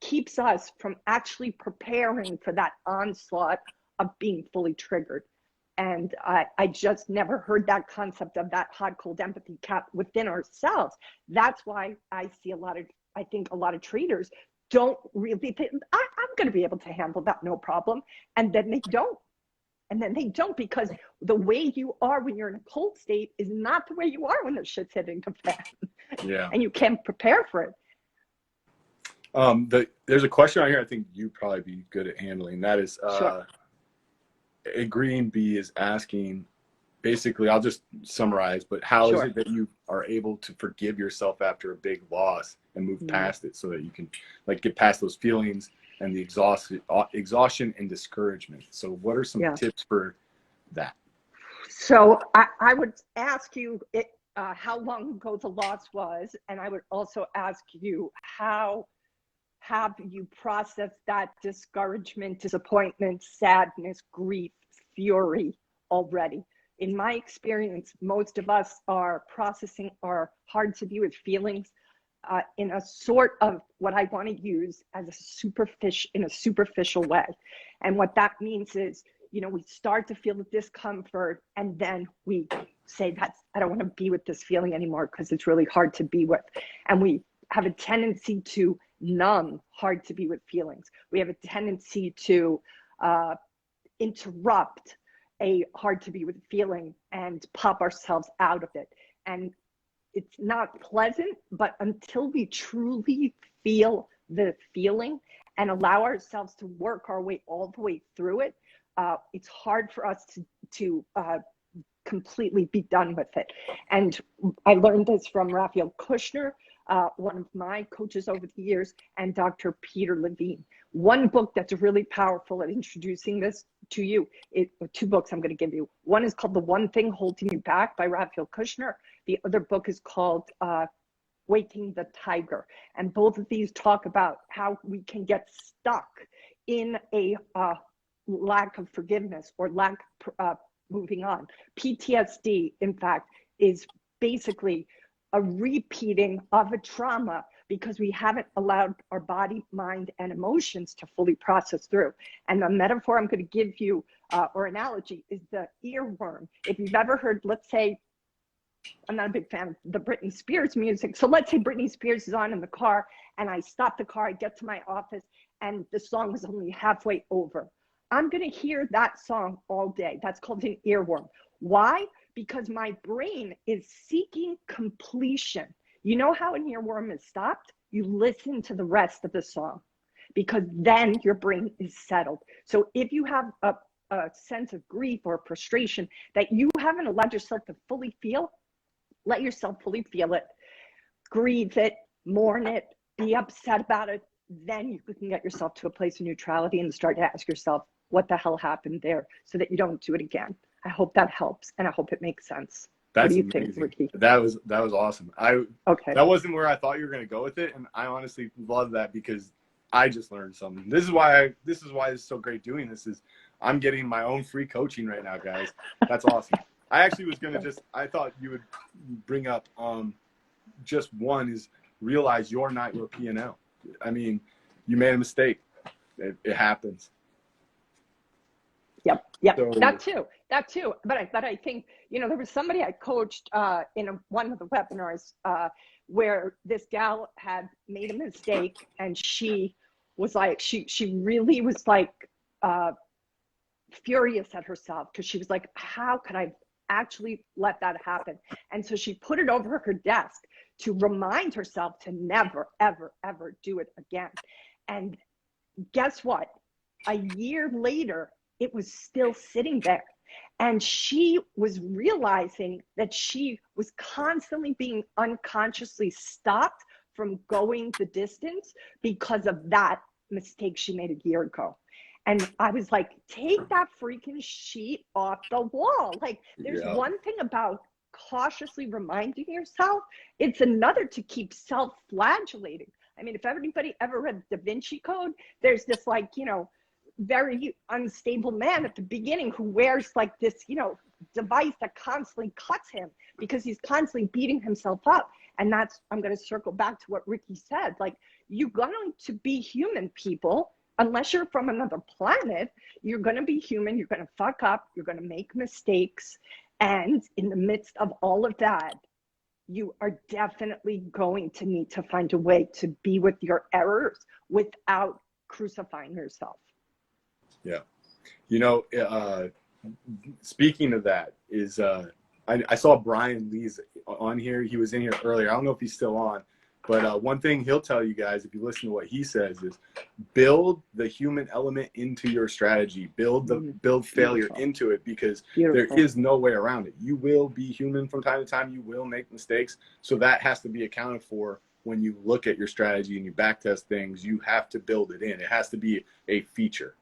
keeps us from actually preparing for that onslaught of being fully triggered. And I just never heard that concept of that hot, cold empathy cap within ourselves. That's why I think a lot of traders don't really think, I'm going to be able to handle that, no problem. And then they don't. And then they don't, because the way you are when you're in a cold state is not the way you are when the shit's hitting the fan. Yeah. And you can't prepare for it. There's a question on here I think you'd probably be good at handling. That is, sure. A Green Bee is asking, basically, I'll just summarize, but how is it that you are able to forgive yourself after a big loss and move past it so that you can like get past those feelings and the exhaustion and discouragement? So what are some tips for that? So I would ask you how long ago the loss was, and I would also ask you how have you processed that discouragement, disappointment, sadness, grief, fury already? In my experience, most of us are processing our hard to be with feelings in a sort of what I want to use as a superficial way. And what that means is, you know, we start to feel the discomfort and then we say, I don't want to be with this feeling anymore because it's really hard to be with. And we have a tendency to numb hard to be with feelings. We have a tendency to interrupt a hard to be with feeling and pop ourselves out of it. And it's not pleasant, but until we truly feel the feeling and allow ourselves to work our way all the way through it, it's hard for us to completely be done with it. And I learned this from Raphael Kushner, one of my coaches over the years, and Dr. Peter Levine. One book that's really powerful at introducing this to you, 2 books I'm going to give you. One is called The One Thing Holding You Back by Raphael Kushner. The other book is called Waking the Tiger. And both of these talk about how we can get stuck in a lack of forgiveness or lack of moving on. PTSD, in fact, is basically a repeating of a trauma because we haven't allowed our body, mind, and emotions to fully process through. And the metaphor I'm going to give you, or analogy, is the earworm. If you've ever heard, let's say, I'm not a big fan of the Britney Spears music. So let's say Britney Spears is on in the car and I stop the car, I get to my office, and the song was only halfway over. I'm going to hear that song all day. That's called an earworm. Why? Because my brain is seeking completion. You know how an earworm is stopped? You listen to the rest of the song because then your brain is settled. So if you have a sense of grief or frustration that you haven't allowed yourself to fully feel, let yourself fully feel it, grieve it, mourn it, be upset about it. Then you can get yourself to a place of neutrality and start to ask yourself, what the hell happened there, so that you don't do it again. I hope that helps, and I hope it makes sense. That's what do you amazing. think, Ricky? That was awesome. Okay. That wasn't where I thought you were going to go with it, and I honestly love that because I just learned something. This is why it's so great doing this. Is I'm getting my own free coaching right now, guys. That's awesome. I actually was going to I thought you would bring up just one is realize you're not your P&L. I mean, you made a mistake. It happens. Yep. So, That too. But I think, there was somebody I coached in one of the webinars where this gal had made a mistake, and she was like, she really was like furious at herself, because she was like, how could I actually let that happen? And so she put it over her desk to remind herself to never, ever, ever do it again. And guess what? A year later, it was still sitting there. And she was realizing that she was constantly being unconsciously stopped from going the distance because of that mistake she made a year ago. And I was like, take that freaking sheet off the wall. Like, there's one thing about cautiously reminding yourself, it's another to keep self-flagellating. I mean, if everybody ever read Da Vinci Code, there's this very unstable man at the beginning who wears like this, device that constantly cuts him because he's constantly beating himself up. And that's, I'm going to circle back to what Ricky said. Like, you're going to be human, people. Unless you're from another planet, you're going to be human. You're going to fuck up. You're going to make mistakes. And in the midst of all of that, you are definitely going to need to find a way to be with your errors without crucifying yourself. Yeah. Speaking of that is, I saw Brian Lee's on here. He was in here earlier. I don't know if he's still on, but one thing he'll tell you guys, if you listen to what he says, is build the human element into your strategy, build failure into it, because there is no way around it. You will be human from time to time. You will make mistakes. So that has to be accounted for when you look at your strategy and you backtest things. You have to build it in. It has to be a feature.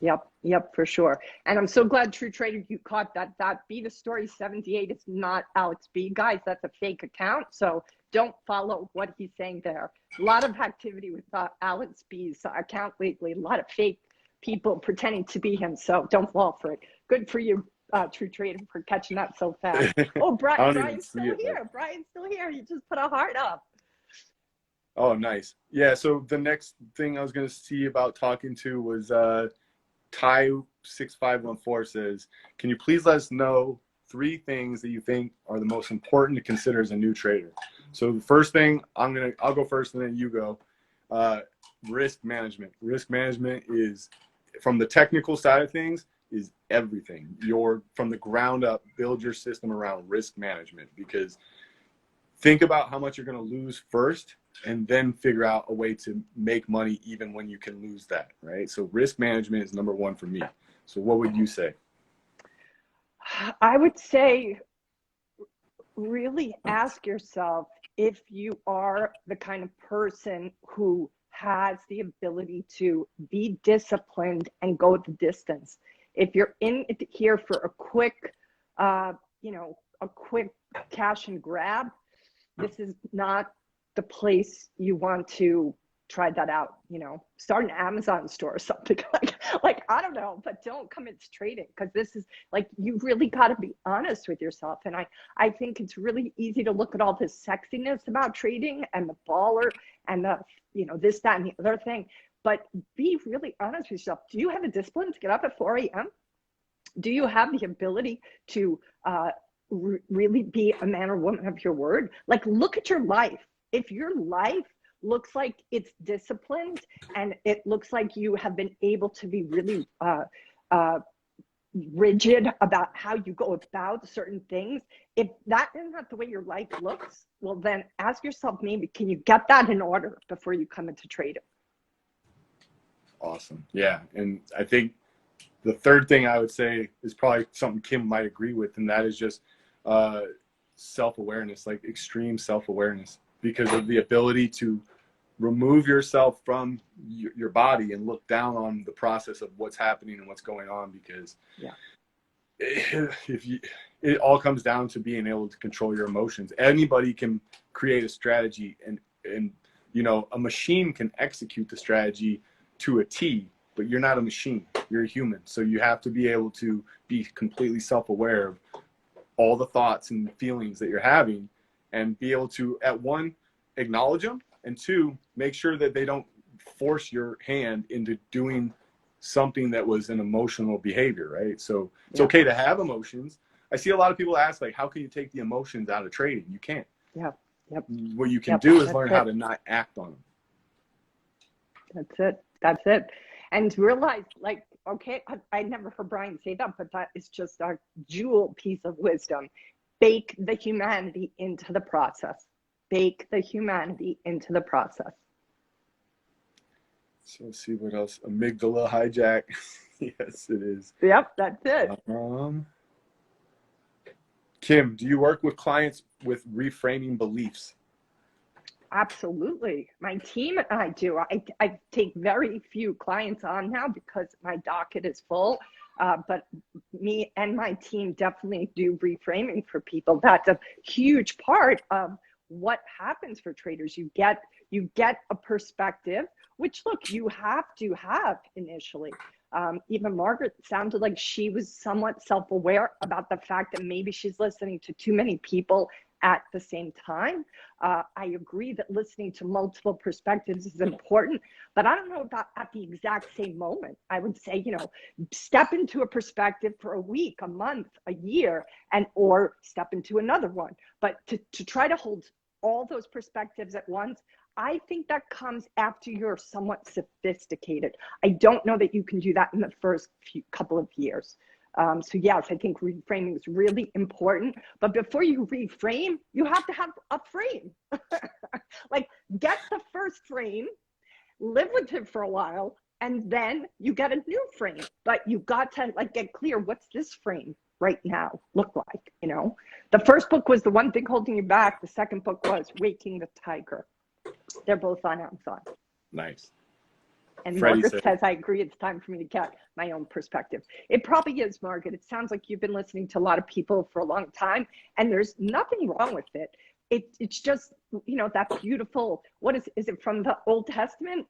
Yep, for sure. And I'm so glad, True Trader, you caught that. That Be the Story 78 is not Alex B. Guys, that's a fake account. So don't follow what he's saying there. A lot of activity with Alex B's account lately. A lot of fake people pretending to be him. So don't fall for it. Good for you, True Trader, for catching that so fast. Oh, Brian's still here. Brian's still here. He just put a heart up. Oh, nice. Yeah, so the next thing I was going to see about talking to was Ty6514 says, can you please let us know 3 things that you think are the most important to consider as a new trader? So the first thing, I'll go first and then you go. Risk management. Risk management is, from the technical side of things, is everything. From the ground up, build your system around risk management, because think about how much you're going to lose first, and then figure out a way to make money even when you can lose that, right? So risk management is number 1 for me. So what would you say? I would say really ask yourself if you are the kind of person who has the ability to be disciplined and go the distance. If you're in here for a quick, a quick cash and grab, this is not the place you want to try that out. Start an Amazon store or something like I don't know, but don't come into trading, because this is like, you really got to be honest with yourself. And I think it's really easy to look at all this sexiness about trading and the baller and the this, that, and the other thing, but be really honest with yourself. Do you have the discipline to get up at 4 a.m.? Do you have the ability to really be a man or woman of your word? Like, look at your life. If your life looks like it's disciplined and it looks like you have been able to be really rigid about how you go about certain things, if that is not the way your life looks, well, then ask yourself, maybe, can you get that in order before you come into trading? Awesome. Yeah. And I think The third thing I would say is probably something Kim might agree with, and that is just self-awareness, like extreme self-awareness, because of the ability to remove yourself from your body and look down on the process of what's happening and what's going on. Because it all comes down to being able to control your emotions. Anybody can create a strategy, and you know, a machine can execute the strategy to a T, but you're not a machine, you're a human. So you have to be able to be completely self-aware of all the thoughts and feelings that you're having, and be able to, at one, acknowledge them, and two, make sure that they don't force your hand into doing something that was an emotional behavior, right? So it's okay to have emotions. I see a lot of people ask, like, how can you take the emotions out of trading? You can't. What you can do is learn how to not act on them. That's it. And realize, like, okay, I never heard Brian say that, but that is just a jewel piece of wisdom. Bake the humanity into the process. Bake the humanity into the process. So let's see what else. Amygdala hijack. Yes, it is. Yep, that's it. Kim, do you work with clients with reframing beliefs? Absolutely. My team and I do. I take very few clients on now because my docket is full. But me and my team definitely do reframing for people. That's a huge part of what happens for traders. You get a perspective, which, look, you have to have initially. Even Margaret sounded like she was somewhat self-aware about the fact that maybe she's listening to too many people at the same time. I agree that listening to multiple perspectives is important, but I don't know about at the exact same moment. I would say, you know, step into a perspective for a week, a month, a year, or step into another one. But to try to hold all those perspectives at once, I think that comes after you're somewhat sophisticated. I don't know that you can do that in the first couple of years. So yes, I think reframing is really important, but before you reframe, you have to have a frame. Like, get the first frame, live with it for a while, and then you get a new frame. But you got to, like, get clear, what's this frame right now look like? You know, the first book was The One Thing Holding You Back. The second book was Waking the Tiger. They're both on Amazon. Nice. And Margaret says, I agree, it's time for me to get my own perspective. It probably is, Margaret. It sounds like you've been listening to a lot of people for a long time, and there's nothing wrong with it. It's just, you know, that beautiful, what is it from the Old Testament?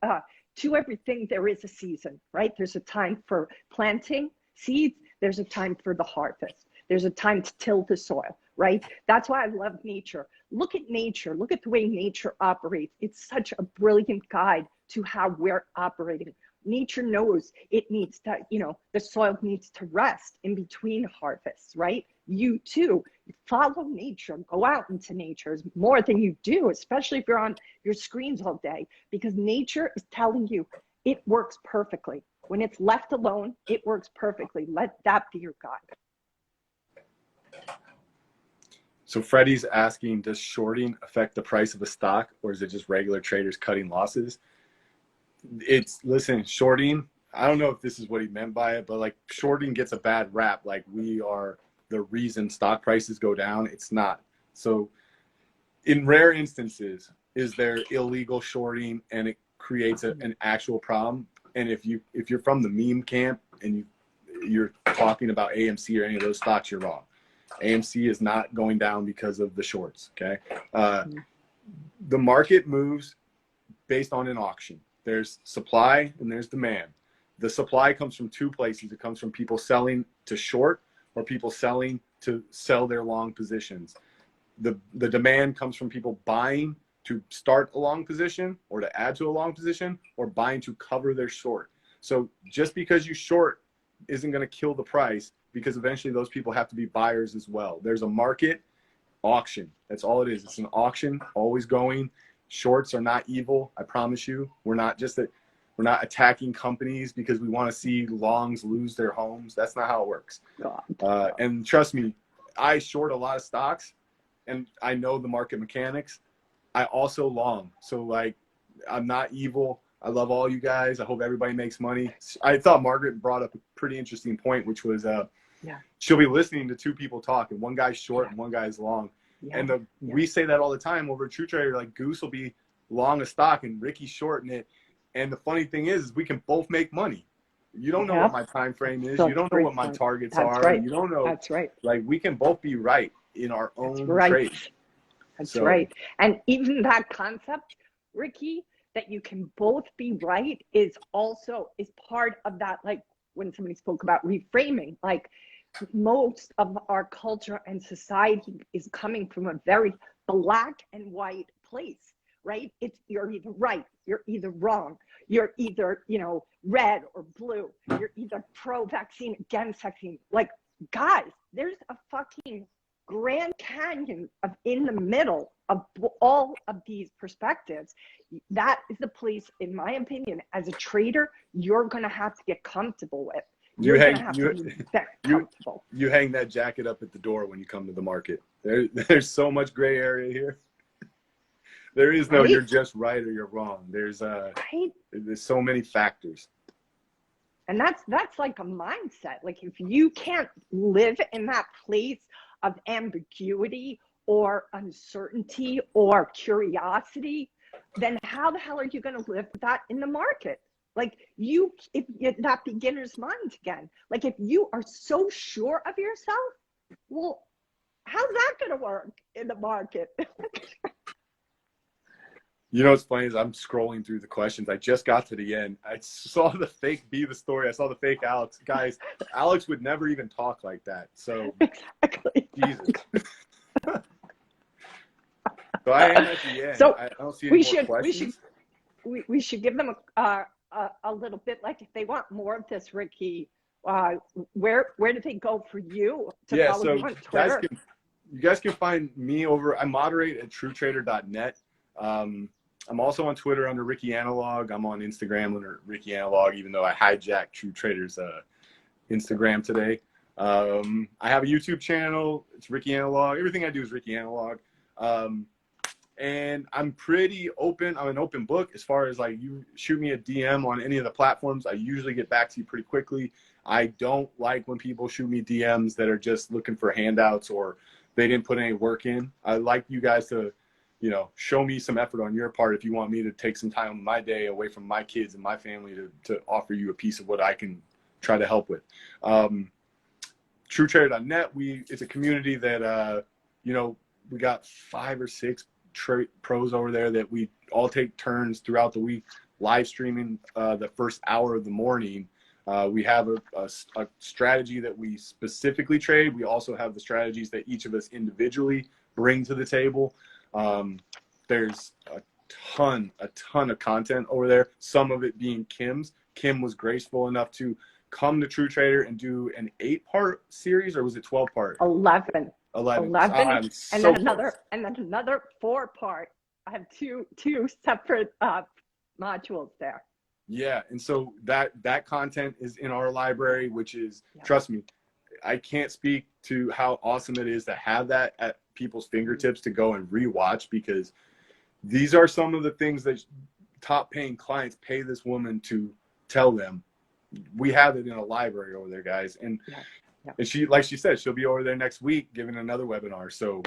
To everything there is a season, right? There's a time for planting seeds. There's a time for the harvest. There's a time to till the soil, right? That's why I love nature. Look at nature. Look at the way nature operates. It's such a brilliant guide to how we're operating. Nature knows it needs to, you know, the soil needs to rest in between harvests, right? You too, follow nature, go out into nature more than you do, especially if you're on your screens all day, because nature is telling you it works perfectly. When it's left alone, it works perfectly. Let that be your guide. So Freddie's asking, does shorting affect the price of a stock, or is it just regular traders cutting losses? Listen, shorting, I don't know if this is what he meant by it, but like, shorting gets a bad rap. Like, we are the reason stock prices go down. It's not. So in rare instances, is there illegal shorting and it creates an actual problem? And if you're from the meme camp and you're talking about AMC or any of those stocks, you're wrong. AMC is not going down because of the shorts, okay? The market moves based on an auction. There's supply and there's demand. The supply comes from two places. It comes from people selling to short or people selling to sell their long positions. The demand comes from people buying to start a long position or to add to a long position, or buying to cover their short. So just because you short isn't going to kill the price, because eventually those people have to be buyers as well. There's a market auction. That's all it is. It's an auction, always going. Shorts are not evil. I promise you. We're not attacking companies because we want to see longs lose their homes. That's not how it works. And trust me, I short a lot of stocks and I know the market mechanics. I also long. So, like, I'm not evil. I love all you guys. I hope everybody makes money. I thought Margaret brought up a pretty interesting point, which was she'll be listening to two people talk, and one guy's short and one guy's long. And we say that all the time over at True Trader. Like, Goose will be long a stock and Ricky's shorting it. And the funny thing is we can both make money. You don't know what my time frame is. You don't know what my targets are. Right. You don't know. That's right. Like, we can both be right in our own trade. That's right. And even that concept, Ricky, that you can both be right is part of that. Like, when somebody spoke about reframing, like, most of our culture and society is coming from a very black and white place, right? You're either right, you're either wrong, you're either, red or blue, you're either pro-vaccine, against vaccine. Like, guys, there's a fucking Grand Canyon in the middle of all of these perspectives. That is the place, in my opinion, as a trader, you're going to have to get comfortable with. You hang that jacket up at the door when you come to the market. There's so much gray area here. There is no you're just right or you're wrong. There's so many factors. And that's like a mindset. Like, if you can't live in that place of ambiguity or uncertainty or curiosity, then how the hell are you going to live with that in the market? Like, if you're that beginner's mind again, like, if you are so sure of yourself, well, how's that going to work in the market? What's funny is I'm scrolling through the questions. I just got to the end. I saw the fake Be the Story. I saw the fake Alex. Guys, Alex would never even talk like that. So, exactly. Jesus. So I am at the end. So I don't see any more questions. We should give them a little bit, like, if they want more of this, Ricky, where do they go for you to follow you on Twitter? You guys can find me I moderate at truetrader.net. I'm also on Twitter under Ricky Analog. I'm on Instagram under Ricky Analog, even though I hijacked True Trader's Instagram today. I have a YouTube channel. It's Ricky Analog. Everything I do is Ricky Analog. And I'm pretty open. I'm an open book as far as, like, you shoot me a DM on any of the platforms, I usually get back to you pretty quickly. I don't like when people shoot me DMs that are just looking for handouts or they didn't put any work in. I like you guys to, show me some effort on your part if you want me to take some time of my day away from my kids and my family to offer you a piece of what I can try to help with. TrueTrader.net, it's a community that, we got 5 or 6 pros over there that we all take turns throughout the week live streaming the first hour of the morning. We have a strategy that we specifically trade. We also have the strategies that each of us individually bring to the table. There's a ton of content over there, some of it being Kim's. Kim was graceful enough to come to True Trader and do an 8-part series, or was it 12-part? 11. And then another 4-part. I have two separate modules there. Yeah, and so that content is in our library, which is, trust me, I can't speak to how awesome it is to have that at people's fingertips to go and rewatch, because these are some of the things that top paying clients pay this woman to tell them. We have it in a library over there, guys. And and she, like she said, she'll be over there next week giving another webinar. So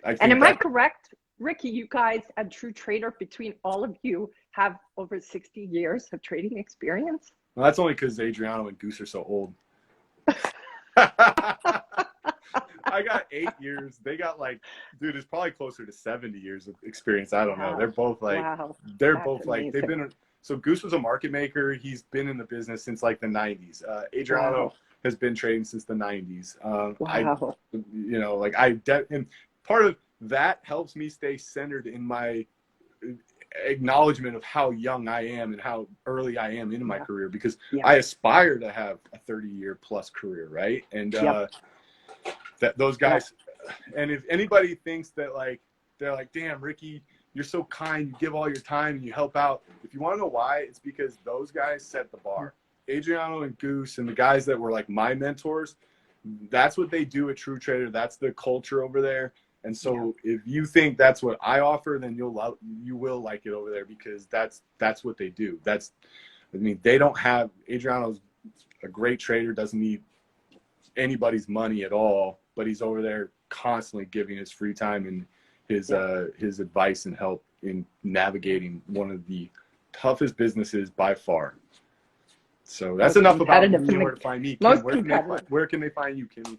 I think am I correct, Ricky? You guys at True Trader, between all of you, have over 60 years of trading experience? Well, that's only because Adriano and Goose are so old. I got 8 years. They got, like, dude, it's probably closer to 70 years of experience. I don't know. They're both like, amazing. They've been, so Goose was a market maker. He's been in the business since like the 90s. Adriano has been trading since the 90s. And part of that helps me stay centered in my acknowledgement of how young I am and how early I am in my career, because I aspire to have a 30-year plus career, right? And that those guys, and if anybody thinks that, like, they're like, damn, Ricky, you're so kind, you give all your time and you help out. If you want to know why, it's because those guys set the bar. Adriano and Goose and the guys that were like my mentors, that's what they do at True Trader. That's the culture over there. And so if you think that's what I offer, then you will like it over there, because that's what they do. They don't have, Adriano's a great trader, doesn't need anybody's money at all, but he's over there constantly giving his free time and his advice and help in navigating one of the toughest businesses by far. So that's enough about me and where to find me. Kim, where can they find you, Kimmy?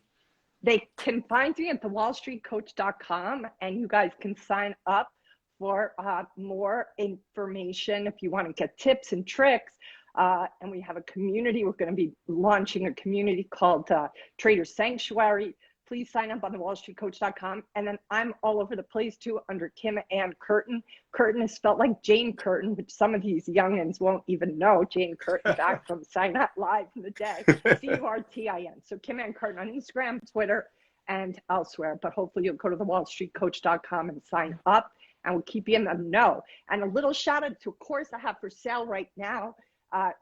They can find me at thewallstreetcoach.com, and you guys can sign up for more information if you want to get tips and tricks. And we have a community. We're going to be launching a community called Trader Sanctuary. Please sign up on thewallstreetcoach.com. And then I'm all over the place too under Kim Ann Curtin. Curtin is spelled like Jane Curtin, which some of these youngins won't even know. Jane Curtin, back from Sign Out Live in the day. Curtin. So Kim Ann Curtin on Instagram, Twitter, and elsewhere. But hopefully you'll go to thewallstreetcoach.com and sign up, and we'll keep you in the know. And a little shout out to a course I have for sale right now.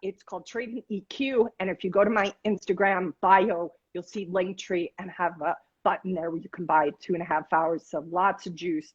It's called Trading EQ. And if you go to my Instagram bio, you'll see Linktree and have a button there where you can buy 2.5 hours. So lots of juice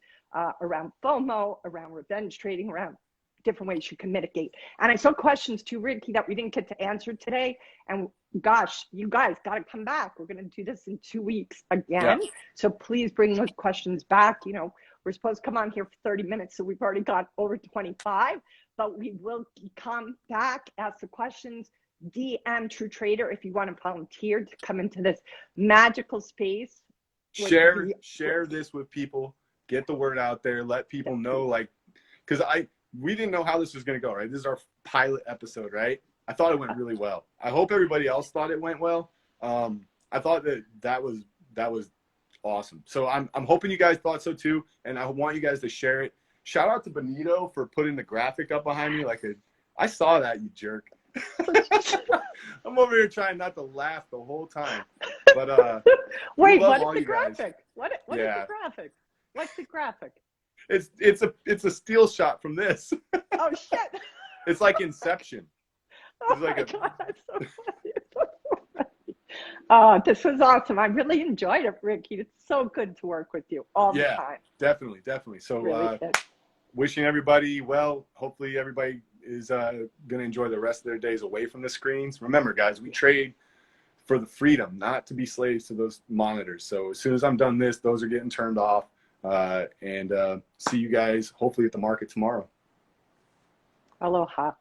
around FOMO, around revenge trading, around different ways you can mitigate. And I saw questions too, Ricky, that we didn't get to answer today. And gosh, you guys got to come back. We're going to do this in 2 weeks again. Yeah. So please bring those questions back. You know, we're supposed to come on here for 30 minutes, so we've already got over 25. But we will come back, ask the questions, DM True Trader if you want to volunteer to come into this magical space. Share this with people. Get the word out there. Let people know, like, because we didn't know how this was going to go, right? This is our pilot episode, right? I thought it went really well. I hope everybody else thought it went well. I thought that was awesome. So I'm hoping you guys thought so too, and I want you guys to share it. Shout out to Benito for putting the graphic up behind me. I saw that, you jerk. I'm over here trying not to laugh the whole time. But wait, what is the graphic? What is the graphic? What's the graphic? It's a steal shot from this. Oh shit! It's like Inception. Oh my God, that's so funny. This was awesome. I really enjoyed it, Ricky. It's so good to work with you all the time. Definitely. So really wishing everybody well. Hopefully everybody is going to enjoy the rest of their days away from the screens. Remember, guys, we trade for the freedom, not to be slaves to those monitors. So as soon as I'm done this, those are getting turned off. And see you guys hopefully at the market tomorrow. Aloha.